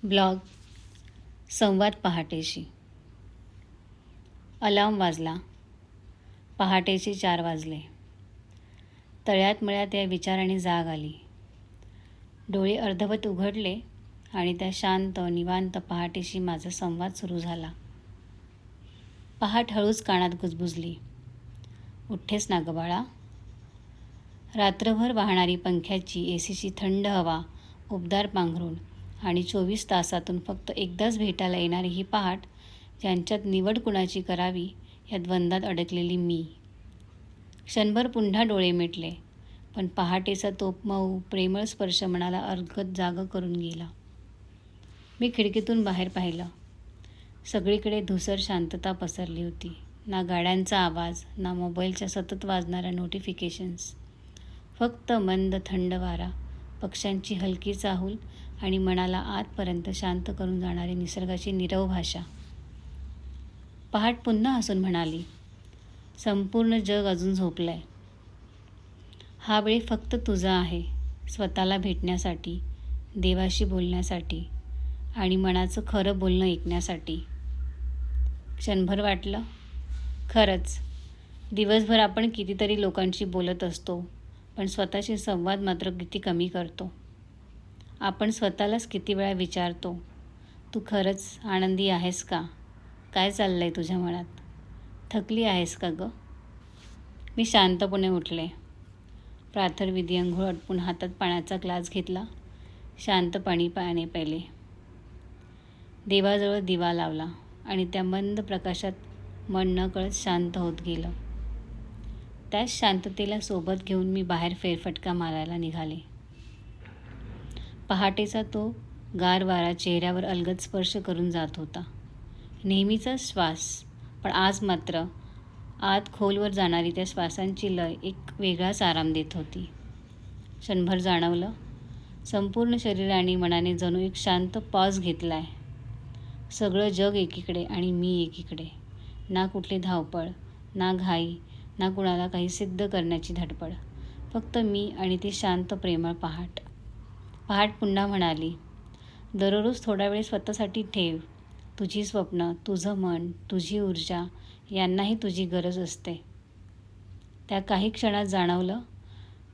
Blog संवाद पहाटेशी. Alarm वाजला. पहाटेचे 4 वाजले. तळ्यात मळ्यात या विचाराने जाग आली. डोळे अर्धवट उघडले आणि त्या शांत निवांत पहाटेशी माझा संवाद सुरू झाला. पहाट हळूच कानात कुजबुजली. उठ्ठेस ना गं बाळा. रात्रभर वाहणारी पंख्याची एसीची थंड हवा, उबदार पांघरूण आणि 24 तासातून फक्त एकदाच भेटायला येणारी ही पहाट, यांच्यात निवड कुणाची करावी या द्वंद्वात अडकलेली मी. क्षणभर पुन्हा डोळे मिटले, पण पहाटेचा तो मऊ प्रेमळ स्पर्श मनाला अलगद जागं करून गेला. मी खिडकीतून बाहेर पाहिलं. सगळीकडे धुसर शांतता पसरली होती. ना गाड्यांचा आवाज, ना मोबाईलच्या सतत वाजणाऱ्या नोटिफिकेशन्स. फक्त मंद थंड वारा, पक्ष्यांची हलकी चाहूल आणि मनाला आतपर्यंत शांत करून जाणारी निसर्गाची नीरव भाषा. पहाट पुन्हा हसून म्हणाली, संपूर्ण जग अजून झोपलंय. हा वेळ फक्त तुझा आहे, स्वतःला भेटण्यासाठी, देवाशी बोलण्यासाठी आणि मनाचं खरं बोलणं ऐकण्यासाठी. क्षणभर वाटलं, खरंच दिवसभर आपण कितीतरी लोकांशी बोलत असतो, पण स्वतःशी संवाद मात्र किती कमी करतो. आपण स्वतःलाच किती वेळा विचारतो, तू खरंच आनंदी आहेस का? काय चाललं आहे तुझ्या मनात? थकली आहेस का गं? मी शांतपणे उठले. प्रातर्विधी अंघोळ आटपून हातात पाण्याचा ग्लास घेतला. शांत पाणी प्यायले. देवाजवळ दिवा लावला आणि त्या मंद प्रकाशात मन नकळत शांत होत गेलं. त्याच शांततेला सोबत घेऊन मी बाहेर फेरफटका मारायला निघाले. पहाटेचा तो गार वारा चेहऱ्यावर अलगद स्पर्श करून जात होता. नेहमीचा श्वास, पण आज मात्र आत खोलवर जाणारी त्या श्वासांची लय एक वेगळाच आराम देत होती. क्षणभर जाणवलं, संपूर्ण शरीराने मनाने जणू एक शांत पॉज घेतलाय. सगळं जग एकीकडे आणि मी एकीकडे. ना कुठली धावपळ, ना घाई, ना कुणाला काही सिद्ध करण्याची धडपड. फक्त मी आणि ती शांत प्रेमळ पहाट. पहाट पुन्हा म्हणाली, दररोज थोडा वेळ स्वतःसाठी ठेव. तुझी स्वप्न, तुझं मन, तुझी ऊर्जा यांनाही तुझी गरज असते. त्या काही क्षणात जाणवलं,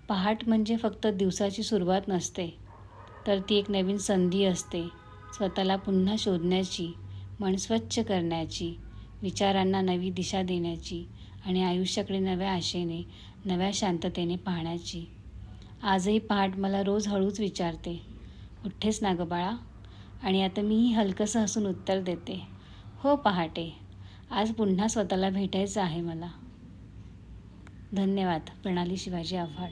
पहाट म्हणजे फक्त दिवसाची सुरुवात नसते, तर ती एक नवीन संधी असते. स्वतःला पुन्हा शोधण्याची, मन स्वच्छ करण्याची, विचारांना नवी दिशा देण्याची आणि आयुष्याकडे नव्या आशेने, नव्या शांततेने पाहण्याची. आजही पहाट मला रोज हळूच विचारते, उठ्ठेस ना गं बाळा? आणि आता मीही हलकंसं हसून उत्तर देते, हो पहाटे, आज पुन्हा स्वतःला भेटायचं आहे मला. धन्यवाद. प्रणाली शिवाजी आव्हाड.